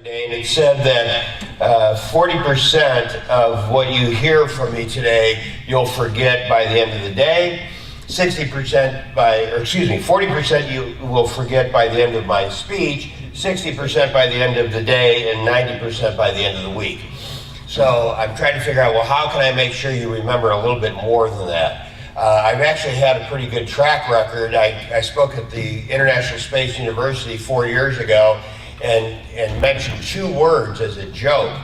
And it said that 40% of what you hear from me today, you'll forget by the end of the day. 40% you will forget by the end of my speech, 60% by the end of the day, and 90% by the end of the week. So I'm trying to figure out, well, how can I make sure you remember a little bit more than that? I've actually had a pretty good track record. I spoke at the International Space University 4 years ago and mentioned 2 words as a joke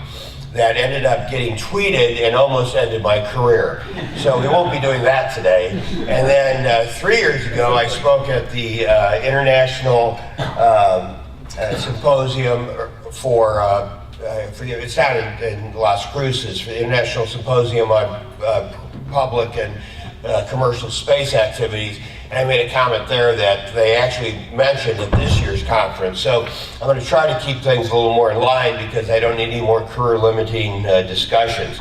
that ended up getting tweeted and almost ended my career. So we won't be doing that today. And then 3 years ago, I spoke at the International Symposium it's down in Las Cruces, for the International Symposium on Public and Commercial Space Activities. And I made a comment there that they actually mentioned at this year's conference. So I'm going to try to keep things a little more in line because I don't need any more career-limiting discussions.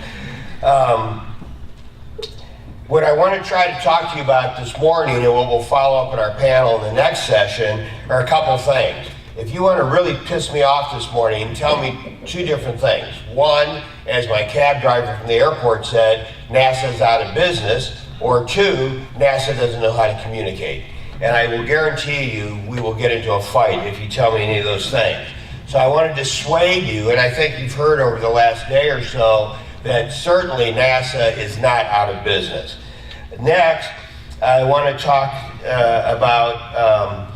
What I want to try to talk to you about this morning, and what we'll follow up in our panel in the next session, are a couple things. If you want to really piss me off this morning, tell me 2 different things. One, as my cab driver from the airport said, NASA's out of business. Or 2, NASA doesn't know how to communicate. And I will guarantee you we will get into a fight if you tell me any of those things. So I want to dissuade you, and I think you've heard over the last day or so that certainly NASA is not out of business. Next, I want to talk about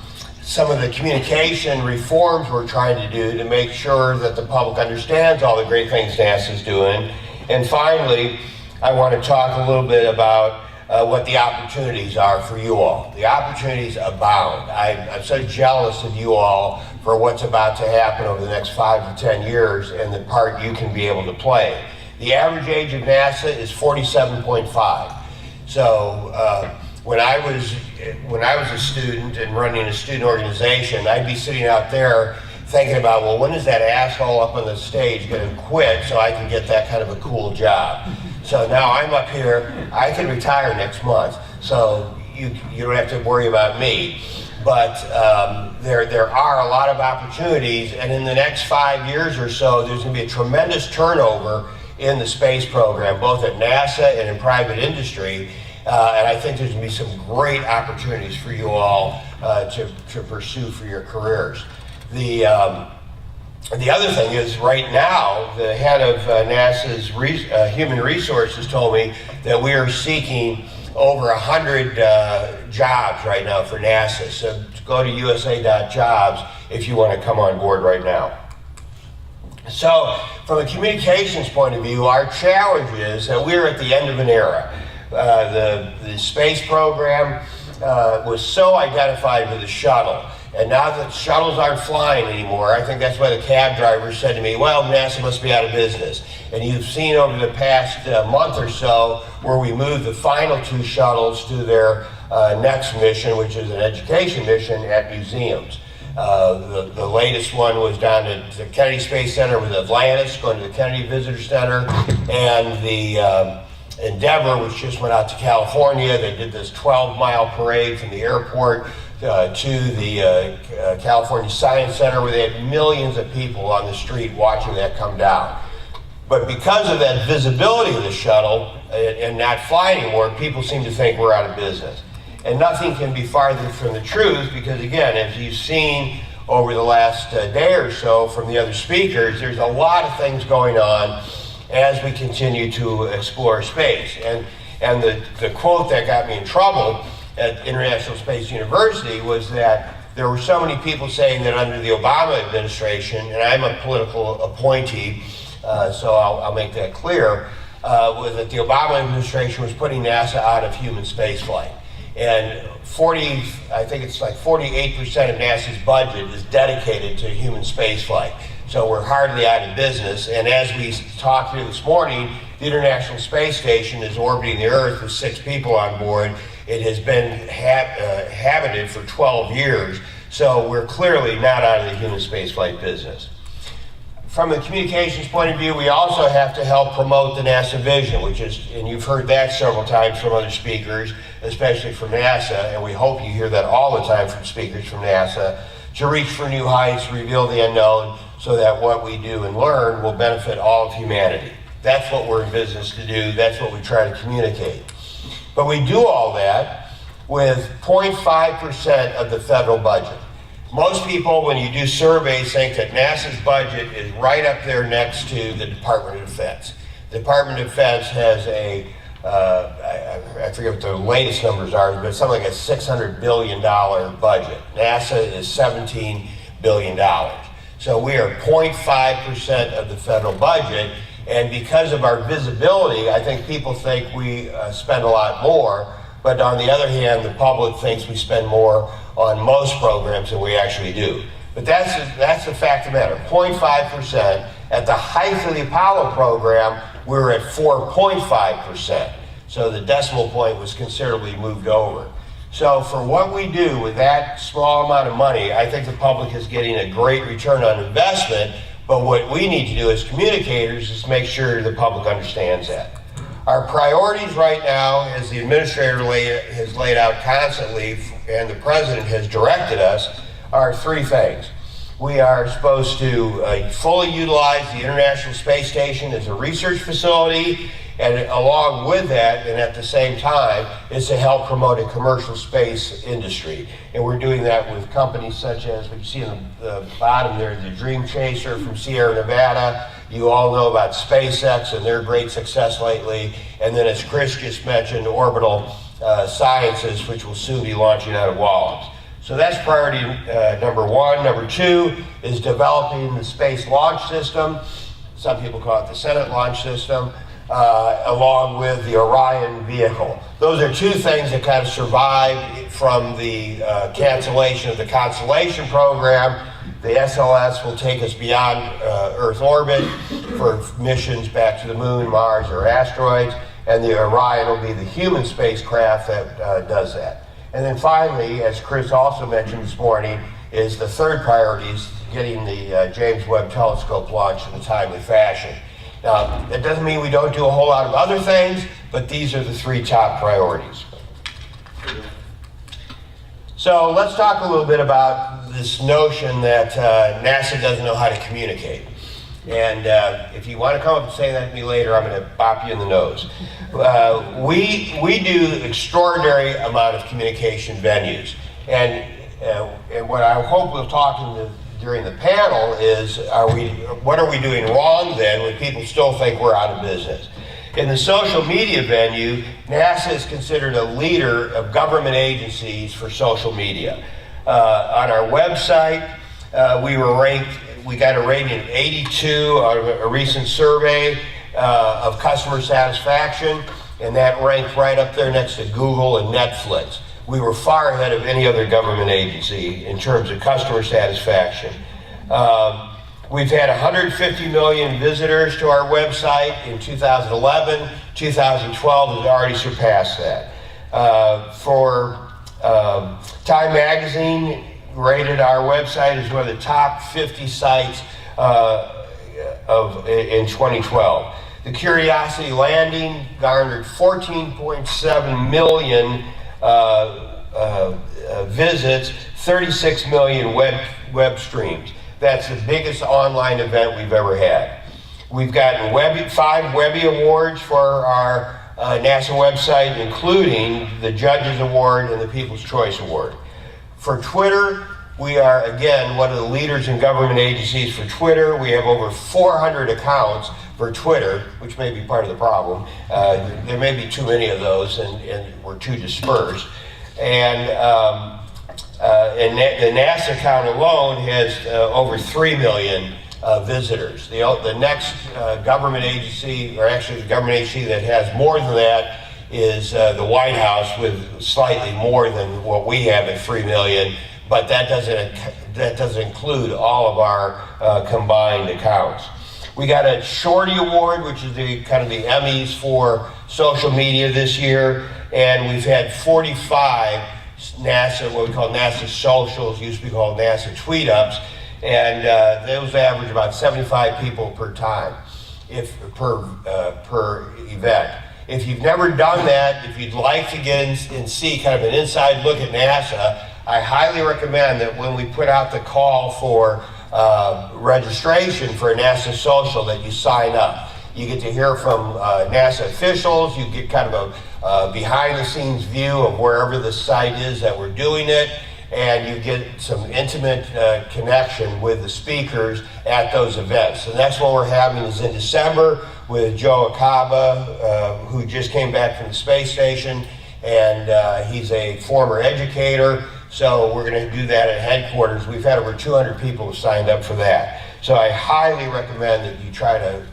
some of the communication reforms we're trying to do to make sure that the public understands all the great things NASA's doing. And finally, I want to talk a little bit about what the opportunities are for you all. The opportunities abound. I'm so jealous of you all for what's about to happen over the next 5 to 10 years and the part you can be able to play. The average age of NASA is 47.5. So when I was a student and running a student organization, I'd be sitting out there thinking about, well, when is that asshole up on the stage going to quit so I can get that kind of a cool job? So now I'm up here, I can retire next month, so you don't have to worry about me. But there are a lot of opportunities, and in the next 5 years or so, there's going to be a tremendous turnover in the space program, both at NASA and in private industry. And I think there's going to be some great opportunities for you all to pursue for your careers. The other thing is, right now, the head of NASA's Human Resources told me that we are seeking over 100 jobs right now for NASA. So go to usa.jobs if you want to come on board right now. So from a communications point of view, our challenge is that we're at the end of an era. The space program was so identified with the shuttle. And now that shuttles aren't flying anymore, I think that's why the cab driver said to me, well, NASA must be out of business. And you've seen over the past month or so where we moved the final 2 shuttles to their next mission, which is an education mission at museums. The latest one was down at the Kennedy Space Center with Atlantis, going to the Kennedy Visitor Center, and the Endeavor, which just went out to California. They did this 12-mile parade from the airport to the California Science Center, where they had millions of people on the street watching that come down. But because of that visibility of the shuttle and not flying anymore, people seem to think we're out of business. And nothing can be farther from the truth, because again, as you've seen over the last day or so from the other speakers, there's a lot of things going on as we continue to explore space. And the quote that got me in trouble at International Space University was that there were so many people saying that under the Obama administration, and I'm a political appointee, so I'll make that clear, was that the Obama administration was putting NASA out of human spaceflight. And I think it's like 48% of NASA's budget is dedicated to human spaceflight. So we're hardly out of business. And as we talked here this morning, the International Space Station is orbiting the Earth with 6 people on board. It has been habited for 12 years. So we're clearly not out of the human spaceflight business. From the communications point of view, we also have to help promote the NASA vision, which is, and you've heard that several times from other speakers, especially from NASA, and we hope you hear that all the time from speakers from NASA, to reach for new heights, reveal the unknown, so that what we do and learn will benefit all of humanity. That's what we're in business to do. That's what we try to communicate. But we do all that with 0.5% of the federal budget. Most people, when you do surveys, think that NASA's budget is right up there next to the Department of Defense. The Department of Defense has a, I forget what the latest numbers are, but it's something like a $600 billion budget. NASA is $17 billion. So we are 0.5% of the federal budget, and because of our visibility, I think people think we spend a lot more, but on the other hand, the public thinks we spend more on most programs than we actually do. But that's the fact of the matter, 0.5%. At the height of the Apollo program, we were at 4.5%. So the decimal point was considerably moved over. So for what we do with that small amount of money, I think the public is getting a great return on investment, but what we need to do as communicators is make sure the public understands that. Our priorities right now, as the administrator has laid out constantly, and the president has directed us, are three things. We are supposed to fully utilize the International Space Station as a research facility, and along with that, and at the same time, is to help promote a commercial space industry. And we're doing that with companies such as, what you see in the bottom there, the Dream Chaser from Sierra Nevada. You all know about SpaceX and their great success lately. And then, as Chris just mentioned, Orbital Sciences, which will soon be launching out of Wallops. So that's priority number one. Number two is developing the Space Launch System. Some people call it the Senate Launch System, along with the Orion vehicle. Those are two things that kind of survived from the cancellation of the Constellation program. The SLS will take us beyond Earth orbit for missions back to the moon, Mars, or asteroids, and the Orion will be the human spacecraft that does that. And then finally, as Chris also mentioned this morning, is the third priority is getting the James Webb Telescope launched in a timely fashion. Now, that doesn't mean we don't do a whole lot of other things, but these are the three top priorities. So let's talk a little bit about this notion that NASA doesn't know how to communicate. And if you want to come up and say that to me later, I'm going to bop you in the nose. We do extraordinary amount of communication venues. And what I hope we'll talk during the panel is, what are we doing wrong then when people still think we're out of business? In the social media venue, NASA is considered a leader of government agencies for social media. On our website, we got a rating of 82 out of a recent survey of customer satisfaction, and that ranked right up there next to Google and Netflix. We were far ahead of any other government agency in terms of customer satisfaction. We've had 150 million visitors to our website in 2011. 2012 has already surpassed that. Time Magazine rated our website as one of the top 50 sites in 2012. The Curiosity landing garnered 14.7 million visits, 36 million web streams. That's the biggest online event we've ever had. We've gotten 5 Webby Awards for our NASA website, including the Judges Award and the People's Choice Award. For Twitter, we are, again, one of the leaders in government agencies for Twitter. We have over 400 accounts for Twitter, which may be part of the problem. There may be too many of those, and we're too dispersed. And the NASA account alone has over 3 million visitors. The next government agency, or actually the government agency that has more than that, is the White House, with slightly more than what we have at 3 million, but that doesn't include all of our combined accounts. We got a Shorty Award, which is the kind of the Emmys for social media this year, and we've had 45 NASA, what we call NASA socials, used to be called NASA tweet ups, and those average about 75 people per time, per event. If you've never done that, if you'd like to get in and see kind of an inside look at NASA, I highly recommend that when we put out the call for registration for a NASA social that you sign up. You get to hear from NASA officials, you get kind of a behind-the-scenes view of wherever the site is that we're doing it, and you get some intimate connection with the speakers at those events. And that's what we're having is in December with Joe Acaba, who just came back from the space station, and he's a former educator, so we're going to do that at headquarters. We've had over 200 people who signed up for that. So I highly recommend that you try to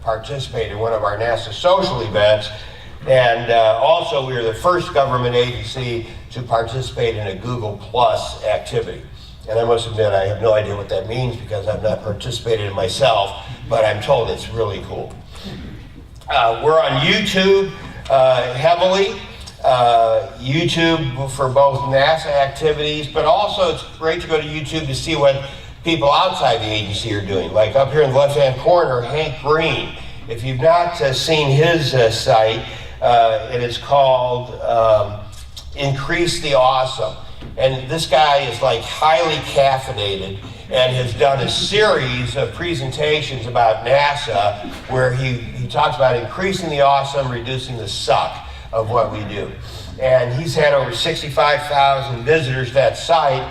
participate in one of our NASA social events. And also, we are the first government agency to participate in a Google Plus activity. And I must admit, I have no idea what that means because I've not participated in myself, but I'm told it's really cool. We're on YouTube heavily. YouTube for both NASA activities, but also it's great to go to YouTube to see what people outside the agency are doing. Like up here in the left-hand corner, Hank Green. If you've not seen his site, it is called Increase the Awesome. And this guy is like highly caffeinated and has done a series of presentations about NASA where he talks about increasing the awesome, reducing the suck of what we do. And he's had over 65,000 visitors to that site.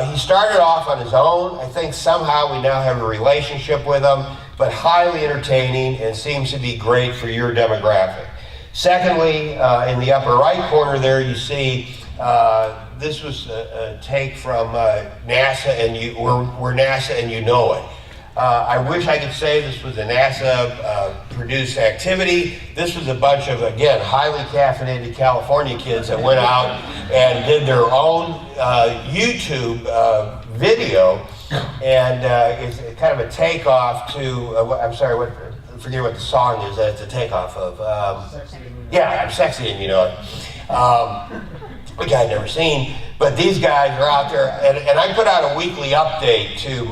He started off on his own. I think somehow we now have a relationship with him, but highly entertaining and seems to be great for your demographic. Secondly, in the upper right corner there, you see this was a take from NASA, and we're NASA and you know it. I wish I could say this was a NASA-produced activity. This was a bunch of, again, highly caffeinated California kids that went out and did their own YouTube video, and it's kind of a takeoff to, I'm sorry, forget what the song is that it's a takeoff of. Yeah, I'm sexy and you know it. Which I'd never seen, but these guys are out there, and I put out a weekly update to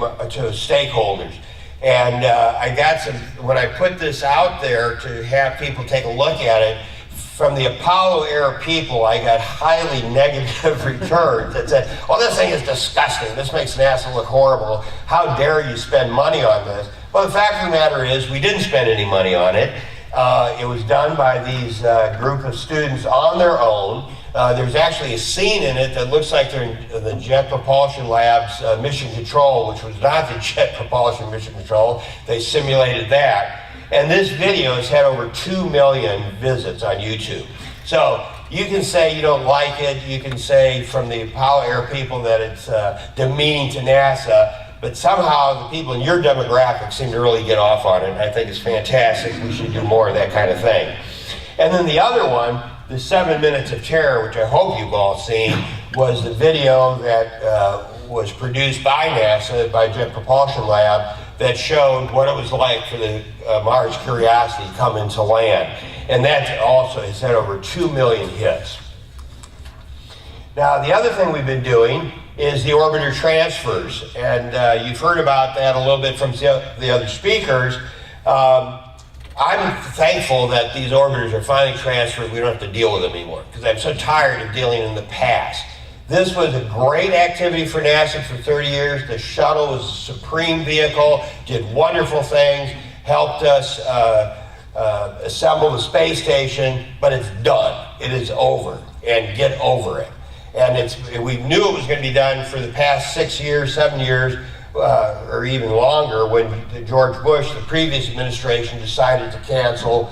stakeholders. And I got some, when I put this out there to have people take a look at it, from the Apollo era people, I got highly negative returns that said, oh, this thing is disgusting. This makes NASA look horrible. How dare you spend money on this? Well, the fact of the matter is we didn't spend any money on it. It was done by these group of students on their own. There's actually a scene in it that looks like they're in the Jet Propulsion Lab's mission control, which was not the Jet Propulsion mission control. They simulated that. And this video has had over 2 million visits on YouTube. So you can say you don't like it. You can say from the Apollo era people that it's demeaning to NASA. But somehow the people in your demographic seem to really get off on it. And I think it's fantastic. We should do more of that kind of thing. And then the other one, the 7 Minutes of Terror, which I hope you've all seen, was the video that was produced by NASA, by Jet Propulsion Lab, that showed what it was like for the Mars Curiosity to come into land. And that also has had over 2 million hits. Now, the other thing we've been doing is the orbiter transfers. And you've heard about that a little bit from the other speakers. I'm thankful that these orbiters are finally transferred. We don't have to deal with them anymore because I'm so tired of dealing in the past. This was a great activity for NASA for 30 years. The shuttle was a supreme vehicle, did wonderful things, helped us assemble the space station, but it's done. It is over, and get over it. And we knew it was going to be done for the past 6 years, 7 years, or even longer when George Bush, the previous administration, decided to cancel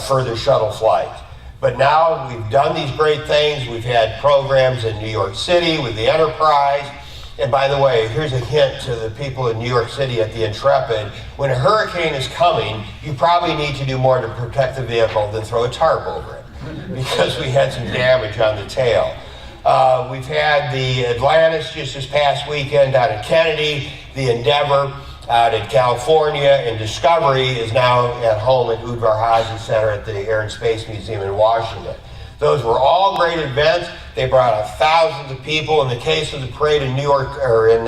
further shuttle flights. But now we've done these great things. We've had programs in New York City with the Enterprise. And by the way, here's a hint to the people in New York City at the Intrepid. When a hurricane is coming, you probably need to do more to protect the vehicle than throw a tarp over it, because we had some damage on the tail. We've had the Atlantis just this past weekend out at Kennedy, the Endeavor out in California, and Discovery is now at home at Udvar Hazy Center at the Air and Space Museum in Washington. Those were all great events. They brought out thousands of people. In the case of the parade in New York, or in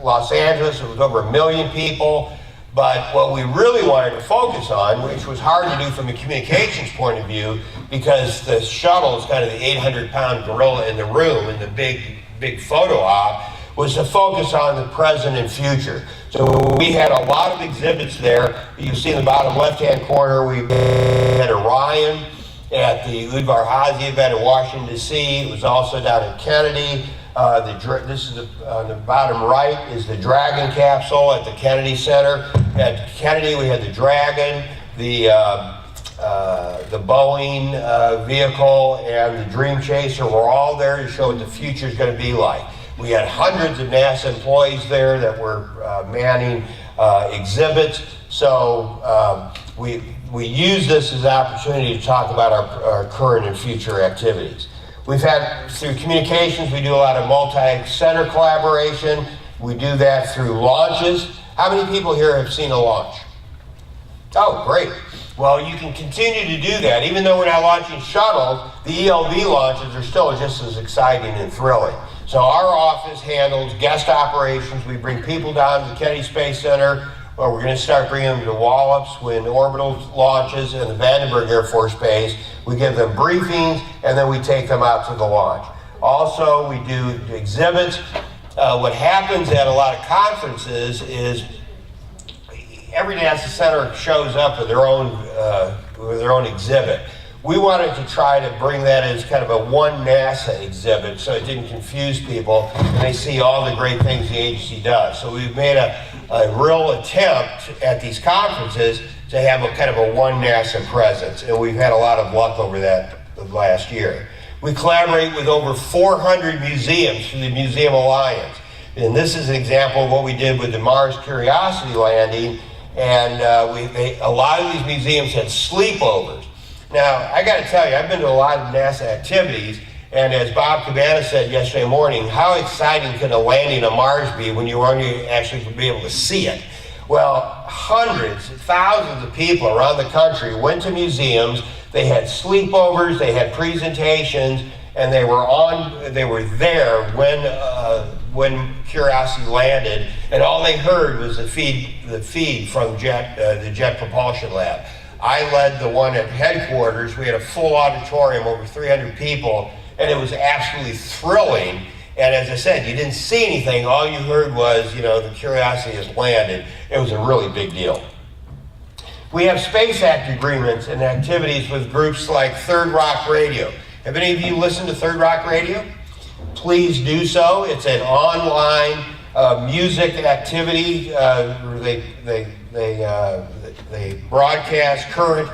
Los Angeles, it was over 1 million people. But what we really wanted to focus on, which was hard to do from a communications point of view, because the shuttle is kind of the 800-pound gorilla in the room in the big photo op, was to focus on the present and future. So we had a lot of exhibits there. You see in the bottom left-hand corner, we had Orion at the Udvar Hazy event in Washington, D.C. It was also down at Kennedy. This is on the bottom right is the Dragon capsule at the Kennedy Center. At Kennedy, we had the Dragon, the Boeing vehicle, and the Dream Chaser were all there to show what the future is going to be like. We had hundreds of NASA employees there that were manning exhibits. So we use this as an opportunity to talk about our current and future activities. We've had, through communications, we do a lot of multi-center collaboration. We do that through launches. How many people here have seen a launch? Oh, great. Well, you can continue to do that. Even though we're not launching shuttles, the ELV launches are still just as exciting and thrilling. So our office handles guest operations. We bring people down to the Kennedy Space Center, or we're going to start bringing them to Wallops when orbital launches and the Vandenberg Air Force Base. We give them briefings, and then we take them out to the launch. Also, we do exhibits. What happens at a lot of conferences is every NASA center shows up with their own exhibit. We wanted to try to bring that as kind of a one NASA exhibit so it didn't confuse people and they see all the great things the agency does. So we've made a real attempt at these conferences to have a kind of a one NASA presence, and we've had a lot of luck over that last year. We collaborate with over 400 museums through the Museum Alliance, and this is an example of what we did with the Mars Curiosity landing, and a lot of these museums had sleepovers. Now, I got to tell you, I've been to a lot of NASA activities, and as Bob Cabana said yesterday morning, how exciting can a landing on Mars be when you aren't actually going to be able to see it? Well, hundreds, thousands of people around the country went to museums. They had sleepovers, they had presentations, and they were there when Curiosity landed, and all they heard was the feed from the Jet Propulsion Lab. I led the one at headquarters. We had a full auditorium, over 300 people, and it was absolutely thrilling. And as I said, you didn't see anything. All you heard was, the Curiosity has landed. It was a really big deal. We have Space Act agreements and activities with groups like Third Rock Radio. Have any of you listened to Third Rock Radio? Please do so. It's an online music activity. They broadcast current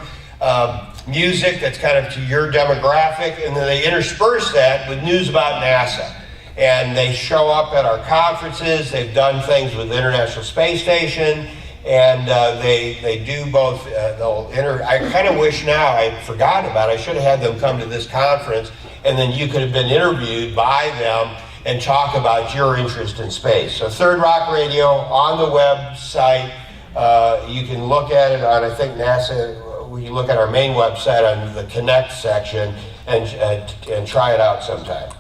music that's kind of to your demographic, and then they intersperse that with news about NASA. And they show up at our conferences. They've done things with the International Space Station, and they do both. I kind of wish now I'd forgotten about it. I should have had them come to this conference, and then you could have been interviewed by them and talk about your interest in space. So Third Rock Radio on the website. You can look at it on, I think, NASA. You look at our main website on the Connect section and try it out sometime.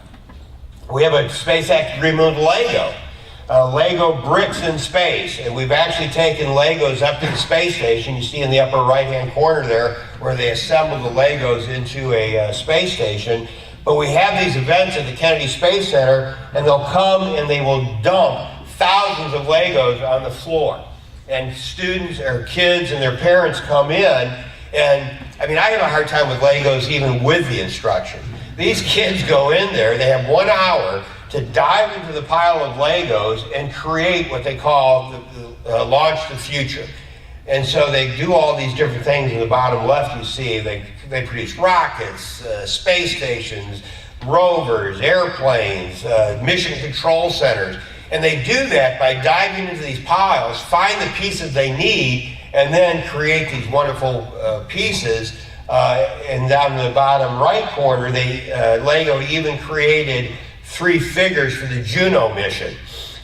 We have a Space Act agreement with Lego. Lego bricks in space, and we've actually taken Legos up to the space station. You see in the upper right-hand corner there where they assemble the Legos into a space station. But we have these events at the Kennedy Space Center, and they'll come and they will dump thousands of Legos on the floor. And students or kids and their parents come in, and I have a hard time with Legos even with the instruction. These kids go in there, they have 1 hour to dive into the pile of Legos and create what they call launch the future. And so they do all these different things. In the bottom left you see they produce rockets, space stations, rovers, airplanes, mission control centers. And they do that by diving into these piles, find the pieces they need, and then create these wonderful pieces. And down in the bottom right corner, Lego even created 3 figures for the Juno mission.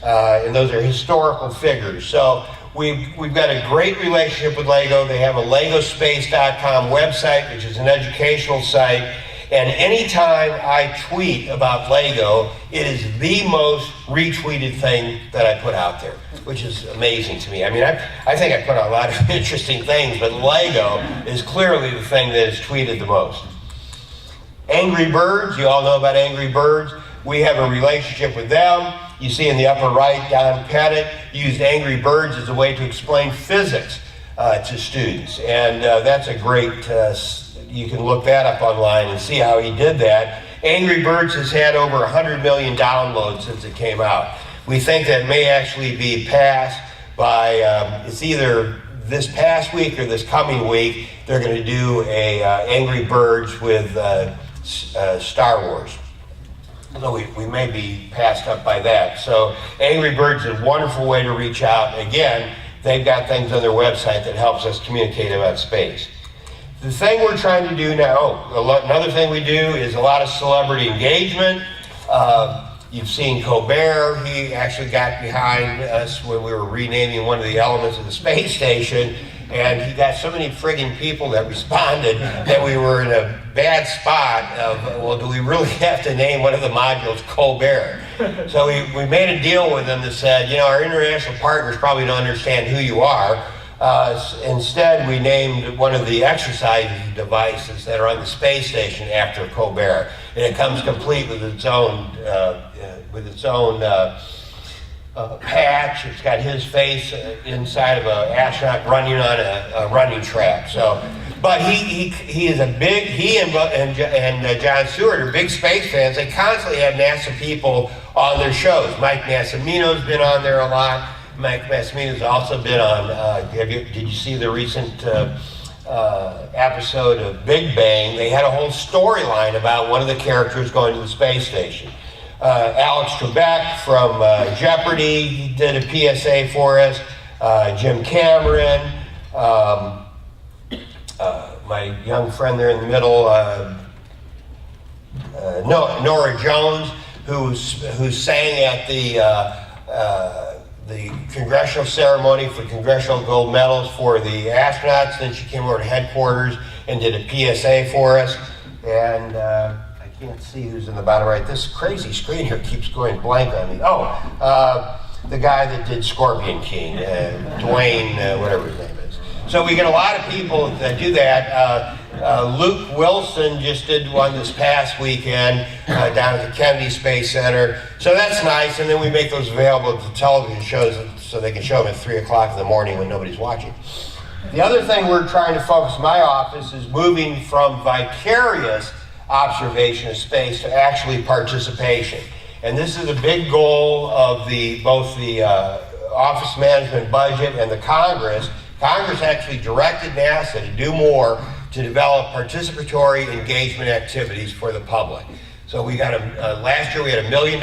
And those are historical figures. So we've got a great relationship with Lego. They have a legospace.com website, which is an educational site. And anytime I tweet about Lego, it is the most retweeted thing that I put out there, which is amazing to me. I think I put out a lot of interesting things, but Lego is clearly the thing that is tweeted the most. Angry Birds, you all know about Angry Birds. We have a relationship with them. You see in the upper right, Don Pettit used Angry Birds as a way to explain physics to students. And that's a great, you can look that up online and see how he did that. Angry Birds has had over 100 million downloads since it came out. We think that may actually be passed by, it's either this past week or this coming week, they're going to do a Angry Birds with Star Wars. So we may be passed up by that. So Angry Birds is a wonderful way to reach out. Again, they've got things on their website that helps us communicate about space. The thing we're trying to do now, another thing we do is a lot of celebrity engagement. You've seen Colbert. He actually got behind us when we were renaming one of the elements of the space station, and he got so many friggin' people that responded that we were in a bad spot of, well, do we really have to name one of the modules Colbert? So we made a deal with them that said, you know, our international partners probably don't understand who you are. Instead, we named one of the exercise devices that are on the space station after Colbert, and it comes complete with its own patch. It's got his face inside of an astronaut running on a running track. So, but he is a big, he and John Stewart are big space fans. They constantly have NASA people on their shows. Mike Massimino's been on there a lot. Mike Massimino's also been on, did you see the recent episode of Big Bang? They had a whole storyline about one of the characters going to the space station. Alex Trebek from Jeopardy, he did a PSA for us. Jim Cameron, my young friend there in the middle, Nora Jones, who sang at the congressional ceremony for congressional gold medals for the astronauts. Then she came over to headquarters and did a PSA for us. And I can't see who's in the bottom right. This crazy screen here keeps going blank on me. Oh, the guy that did Scorpion King, Dwayne, whatever his name is. So we get a lot of people that do that. Luke Wilson just did one this past weekend down at the Kennedy Space Center. So that's nice, and then we make those available to television shows so they can show them at 3 o'clock in the morning when nobody's watching. The other thing we're trying to focus in my office is moving from vicarious observation of space to actually participation. And this is a big goal of both the Office Management Budget and the Congress. Congress actually directed NASA to do more to develop participatory engagement activities for the public. So we got last year we had $1 million.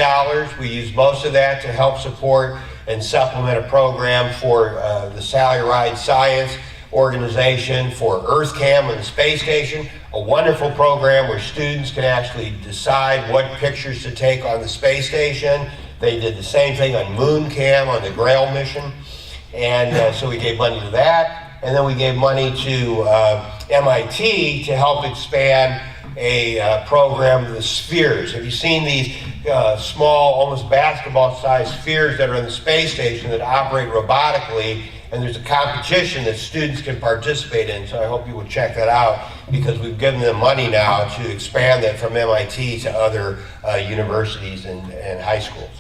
We used most of that to help support and supplement a program for the Sally Ride Science Organization for EarthCam on the space station, a wonderful program where students can actually decide what pictures to take on the space station. They did the same thing on MoonCam on the Grail mission. And so we gave money to that. And then we gave money to MIT to help expand a program, the spheres. Have you seen these small, almost basketball-sized spheres that are in the space station that operate robotically? And there's a competition that students can participate in. So I hope you will check that out, because we've given them money now to expand that from MIT to other universities and high schools.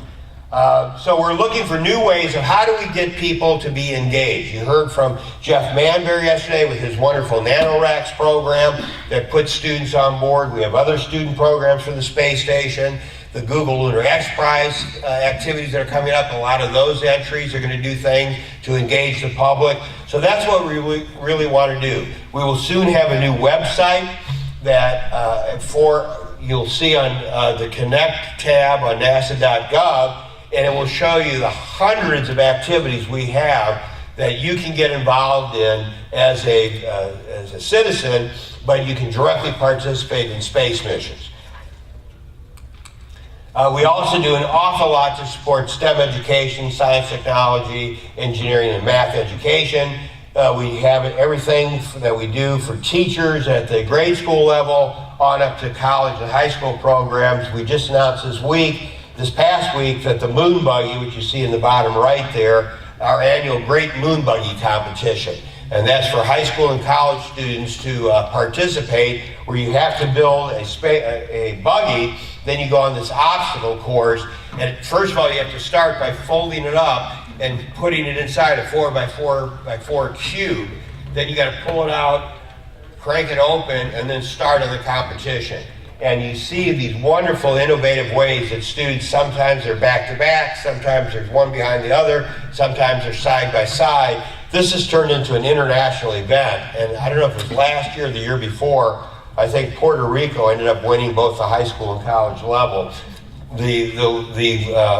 So we're looking for new ways of how do we get people to be engaged. You heard from Jeff Manberry yesterday with his wonderful NanoRacks program that puts students on board. We have other student programs for the space station. The Google Lunar X Prize activities that are coming up, a lot of those entries are going to do things to engage the public. So that's what we really want to do. We will soon have a new website that you'll see on the Connect tab on nasa.gov. And it will show you the hundreds of activities we have that you can get involved in as a citizen, but you can directly participate in space missions. We also do an awful lot to support STEM education, science, technology, engineering, and math education. We have everything that we do for teachers at the grade school level on up to college and high school programs. We just announced this past week, that the moon buggy, which you see in the bottom right there, our annual Great Moon Buggy competition. And that's for high school and college students to participate, where you have to build a buggy, then you go on this obstacle course. And first of all, you have to start by folding it up and putting it inside a 4x4 cube. Then you got to pull it out, crank it open, and then start on the competition. And you see these wonderful, innovative ways that students, sometimes they're back to back, sometimes there's one behind the other, sometimes they're side by side. This has turned into an international event, and I don't know if it was last year or the year before, I think Puerto Rico ended up winning both the high school and college level. The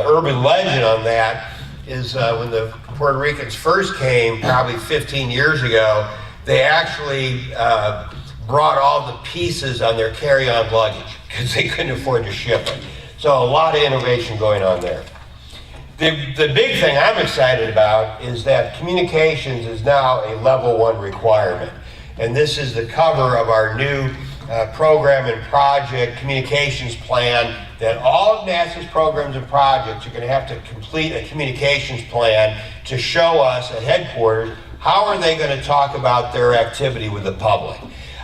urban legend on that is when the Puerto Ricans first came, probably 15 years ago, they actually brought all the pieces on their carry-on luggage because they couldn't afford to ship it. So a lot of innovation going on there. The big thing I'm excited about is that communications is now a level 1 requirement. And this is the cover of our new program and project communications plan, that all of NASA's programs and projects are going to have to complete a communications plan to show us at headquarters how are they going to talk about their activity with the public.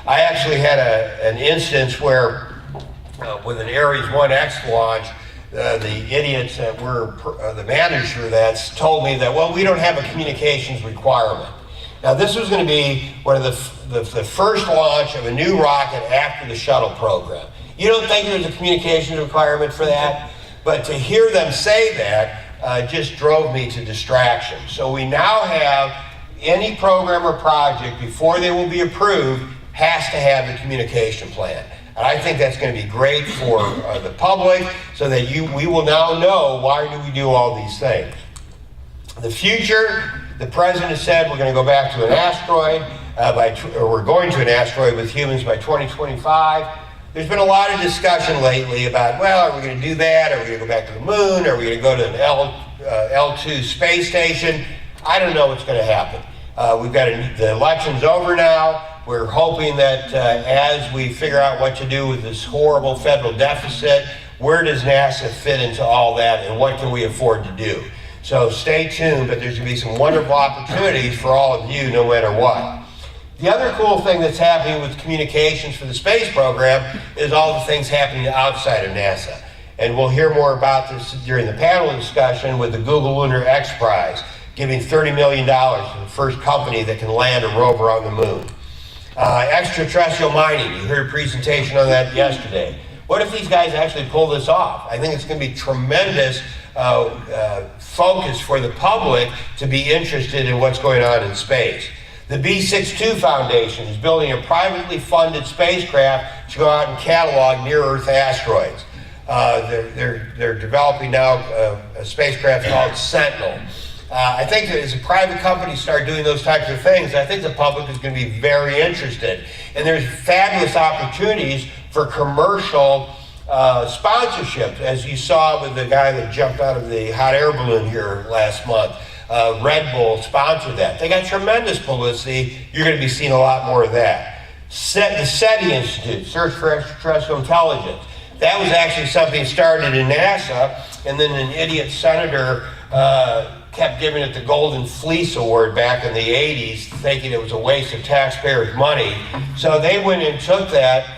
I actually had an instance where with an Ares 1X launch, the idiots that were the manager that's told me that, well, we don't have a communications requirement. Now this was going to be one of the first launch of a new rocket after the shuttle program. You don't think there's a communications requirement for that? But to hear them say that just drove me to distraction. So we now have any program or project, before they will be approved, has to have a communication plan. And I think that's going to be great for the public, so that we will now know why do we do all these things. The future, the president said we're going to go back to an asteroid, we're going to an asteroid with humans by 2025. There's been a lot of discussion lately about, well, are we going to do that? Are we going to go back to the moon? Are we going to go to an L2 space station? I don't know what's going to happen. We've got the election's over now. We're hoping that as we figure out what to do with this horrible federal deficit, where does NASA fit into all that, and what can we afford to do? So stay tuned, but there's going to be some wonderful opportunities for all of you no matter what. The other cool thing that's happening with communications for the space program is all the things happening outside of NASA. And we'll hear more about this during the panel discussion with the Google Lunar X Prize, giving $30 million to the first company that can land a rover on the moon. Extraterrestrial mining, you heard a presentation on that yesterday. What if these guys actually pull this off? I think it's going to be tremendous focus for the public to be interested in what's going on in space. The B62 Foundation is building a privately funded spacecraft to go out and catalog near-Earth asteroids. They're developing now a spacecraft called Sentinel. I think that as a private company start doing those types of things, I think the public is going to be very interested. And there's fabulous opportunities for commercial sponsorship, as you saw with the guy that jumped out of the hot air balloon here last month. Red Bull sponsored that. They got tremendous publicity. You're going to be seeing a lot more of that. The SEDS Institute, Search for Extraterrestrial Intelligence. That was actually something started in NASA, and then an idiot senator kept giving it the Golden Fleece Award back in the 80s, thinking it was a waste of taxpayers' money. So they went and took that,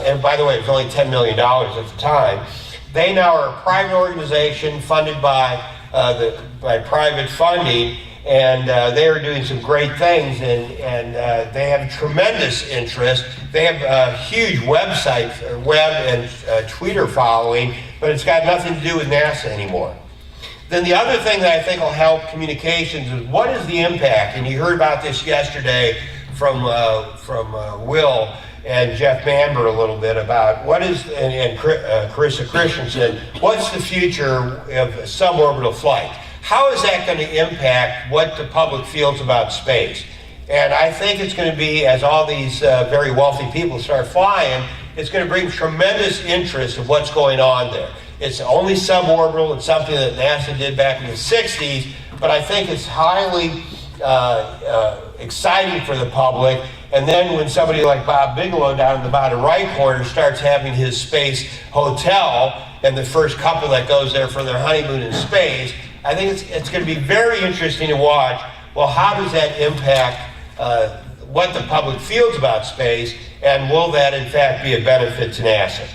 and by the way, it was only $10 million at the time. They now are a private organization funded by private funding, and they are doing some great things, and they have tremendous interest. They have a huge website, web and Twitter following, but it's got nothing to do with NASA anymore. Then the other thing that I think will help communications is what is the impact, and you heard about this yesterday from Will and Jeff Manber a little bit about what is, and Carissa Christensen, what's the future of suborbital flight? How is that going to impact what the public feels about space? And I think it's going to be, as all these very wealthy people start flying, it's going to bring tremendous interest in what's going on there. It's only suborbital. It's something that NASA did back in the 60s, but I think it's highly exciting for the public. And then when somebody like Bob Bigelow down in the bottom right corner starts having his space hotel, and the first couple that goes there for their honeymoon in space, I think it's going to be very interesting to watch. Well, how does that impact what the public feels about space, and will that in fact be a benefit to NASA.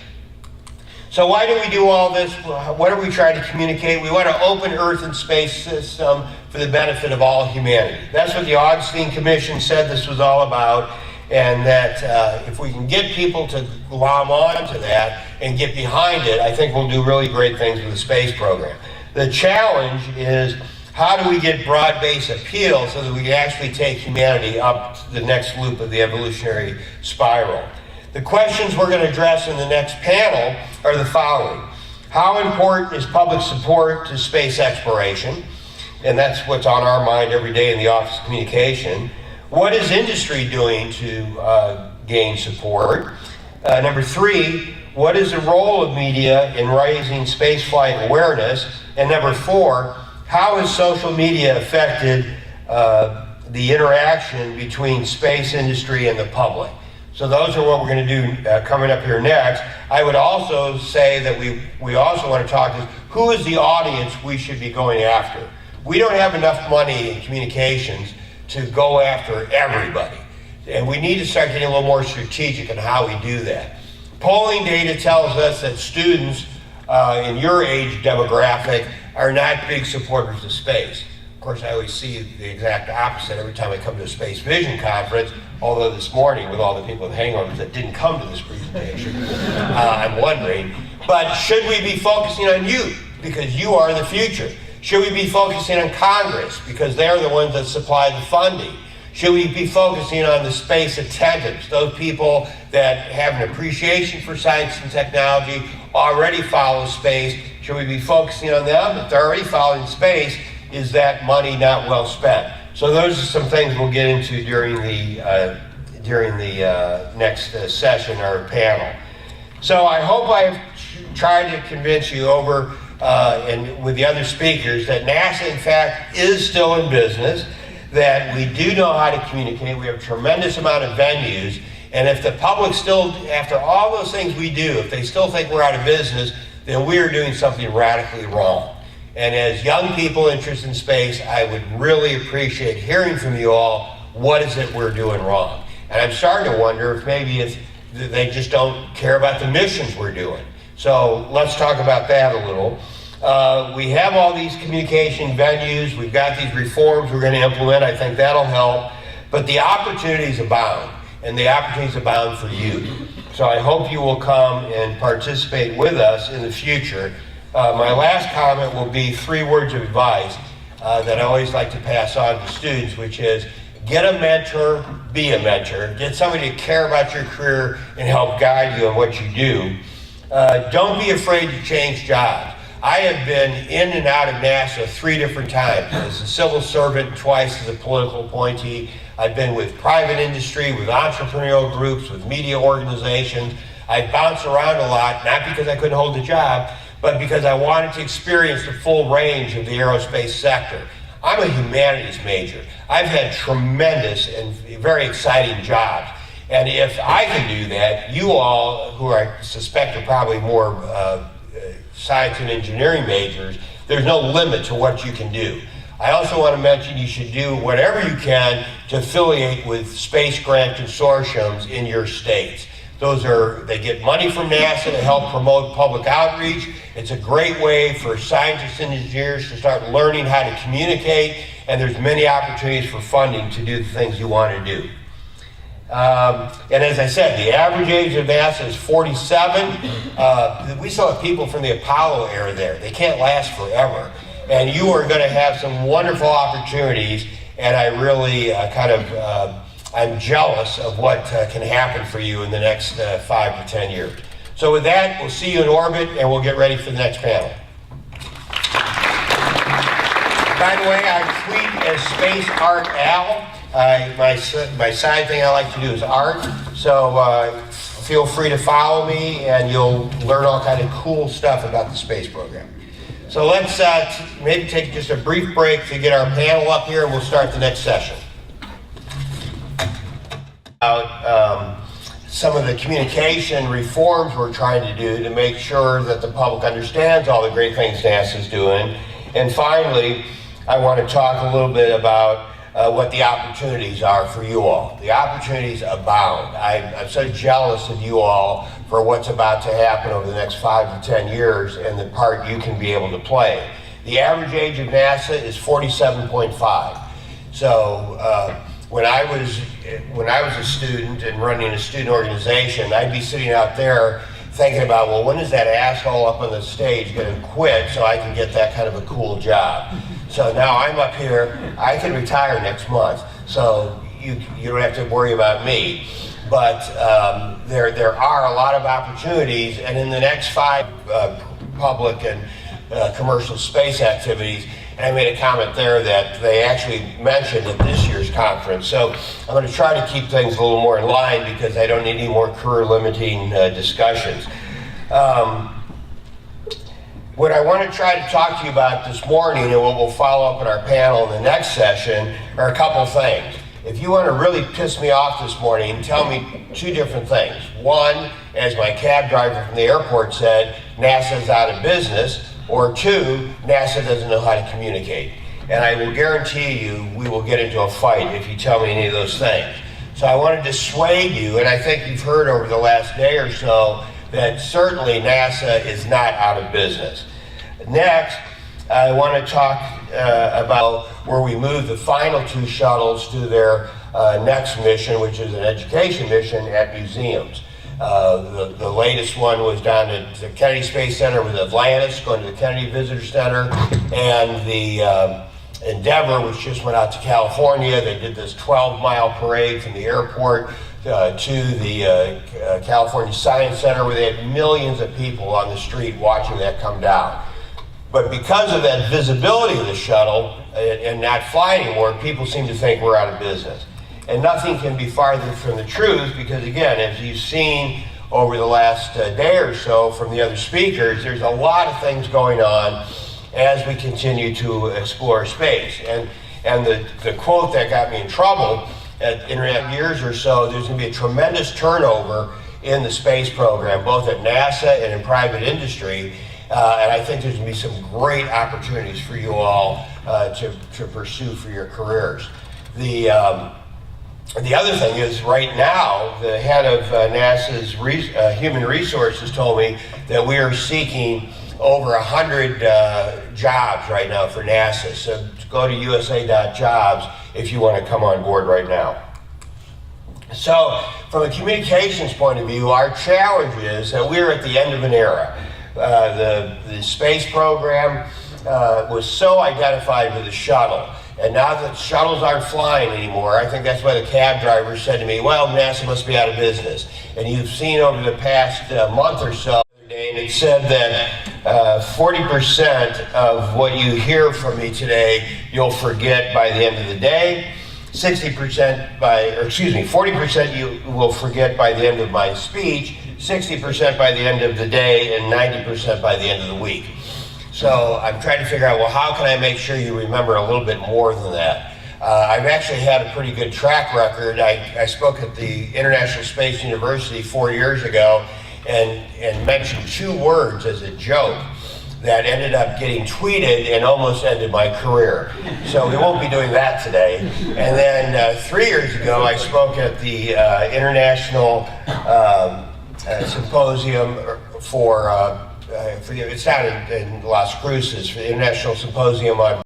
So why do we do all this? What are we trying to communicate? We want to open Earth and space system for the benefit of all humanity. That's what the Augustine Commission said this was all about, and that if we can get people to glom on to that and get behind it, I think we'll do really great things with the space program. The challenge is, how do we get broad-based appeal so that we can actually take humanity up to the next loop of the evolutionary spiral? The questions we're going to address in the next panel are the following. How important is public support to space exploration? And that's what's on our mind every day in the Office of Communication. What is industry doing to gain support? Number 3, what is the role of media in raising spaceflight awareness? And number 4, how has social media affected the interaction between space industry and the public? So those are what we're going to do coming up here next. I would also say that we also want to talk to who is the audience we should be going after. We don't have enough money in communications to go after everybody. And we need to start getting a little more strategic in how we do that. Polling data tells us that students in your age demographic are not big supporters of space. Of course, I always see the exact opposite every time I come to a SpaceVision conference, although this morning with all the people with hangovers that didn't come to this presentation, I'm wondering. But should we be focusing on youth? Because you are the future. Should we be focusing on Congress? Because they're the ones that supply the funding. Should we be focusing on the space attendants, those people that have an appreciation for science and technology, already follow space? Should we be focusing on them? If they're already following space, is that money not well spent? So those are some things we'll get into during the next session or panel. So I hope I've tried to convince you over and with the other speakers that NASA in fact is still in business, that we do know how to communicate. We have a tremendous amount of venues, and if the public still, after all those things we do, if they still think we're out of business, then we are doing something radically wrong. And as young people interested in space, I would really appreciate hearing from you all, what is it we're doing wrong? And I'm starting to wonder if maybe they just don't care about the missions we're doing. So let's talk about that a little. We have all these communication venues. We've got these reforms we're going to implement. I think that'll help. But the opportunities abound, and the opportunities abound for you. So I hope you will come and participate with us in the future. My last comment will be 3 words of advice that I always like to pass on to students, which is get a mentor, be a mentor. Get somebody to care about your career and help guide you in what you do. Don't be afraid to change jobs. I have been in and out of NASA 3 different times as a civil servant, twice as a political appointee. I've been with private industry, with entrepreneurial groups, with media organizations. I've bounced around a lot, not because I couldn't hold the job, but because I wanted to experience the full range of the aerospace sector. I'm a humanities major. I've had tremendous and very exciting jobs. And if I can do that, you all, who I suspect are probably more science and engineering majors, there's no limit to what you can do. I also want to mention you should do whatever you can to affiliate with space grant consortiums in your states. They get money from NASA to help promote public outreach. It's a great way for scientists and engineers to start learning how to communicate, and there's many opportunities for funding to do the things you want to do. And as I said, the average age of NASA is 47. We still have people from the Apollo era there. They can't last forever. And you are going to have some wonderful opportunities, and I really I'm jealous of what can happen for you in the next 5 to 10 years. So with that, we'll see you in orbit, and we'll get ready for the next panel. By the way, I tweet as Space Art Al. My side thing I like to do is art, so feel free to follow me, and you'll learn all kind of cool stuff about the space program. So let's maybe take just a brief break to get our panel up here, and we'll start the next session. About some of the communication reforms we're trying to do to make sure that the public understands all the great things NASA's doing. And finally, I want to talk a little bit about what the opportunities are for you all. The opportunities abound. I'm so jealous of you all for what's about to happen over the next 5 to 10 years and the part you can be able to play. The average age of NASA is 47.5. So when I was a student and running a student organization, I'd be sitting out there thinking about, well, when is that asshole up on the stage going to quit so I can get that kind of a cool job? So now I'm up here, I can retire next month, so you don't have to worry about me. But there are a lot of opportunities, and in the next 5 public and commercial space activities, and I made a comment there that they actually mentioned at this year's conference. So I'm going to try to keep things a little more in line because I don't need any more career-limiting discussions. What I want to try to talk to you about this morning, and what we'll follow up in our panel in the next session, are a couple things. If you want to really piss me off this morning, tell me 2 different things. One, as my cab driver from the airport said, NASA's out of business. Or 2, NASA doesn't know how to communicate. And I will guarantee you we will get into a fight if you tell me any of those things. So I want to dissuade you, and I think you've heard over the last day or so that certainly NASA is not out of business. Next, I want to talk about where we move the final 2 shuttles to their next mission, which is an education mission at museums. The latest one was down at the Kennedy Space Center with Atlantis, going to the Kennedy Visitor Center, and the Endeavor, which just went out to California. They did this 12-mile parade from the airport to the California Science Center, where they had millions of people on the street watching that come down. But because of that visibility of the shuttle and not flying anymore, people seem to think we're out of business. And nothing can be farther from the truth because, again, as you've seen over the last day or so from the other speakers, there's a lot of things going on as we continue to explore space. And the quote that got me in trouble, in years or so, there's going to be a tremendous turnover in the space program, both at NASA and in private industry. And I think there's going to be some great opportunities for you all to pursue for your careers. The other thing is, right now, the head of NASA's human resources told me that we are seeking over 100 jobs right now for NASA. So go to usa.jobs if you want to come on board right now. So from a communications point of view, our challenge is that we're at the end of an era. The space program was so identified with the shuttle. And now that shuttles aren't flying anymore, I think that's why the cab driver said to me, well, NASA must be out of business. And you've seen over the past month or so, and it said that 40% of what you hear from me today, you'll forget by the end of the day. 40% you will forget by the end of my speech, 60% by the end of the day, and 90% by the end of the week. So I'm trying to figure out, well, how can I make sure you remember a little bit more than that? I've actually had a pretty good track record. I spoke at the International Space University 4 years ago and mentioned 2 words as a joke that ended up getting tweeted and almost ended my career. So we won't be doing that today. And then 3 years ago, I spoke at the International Symposium it's down in Las Cruces, for the International Symposium on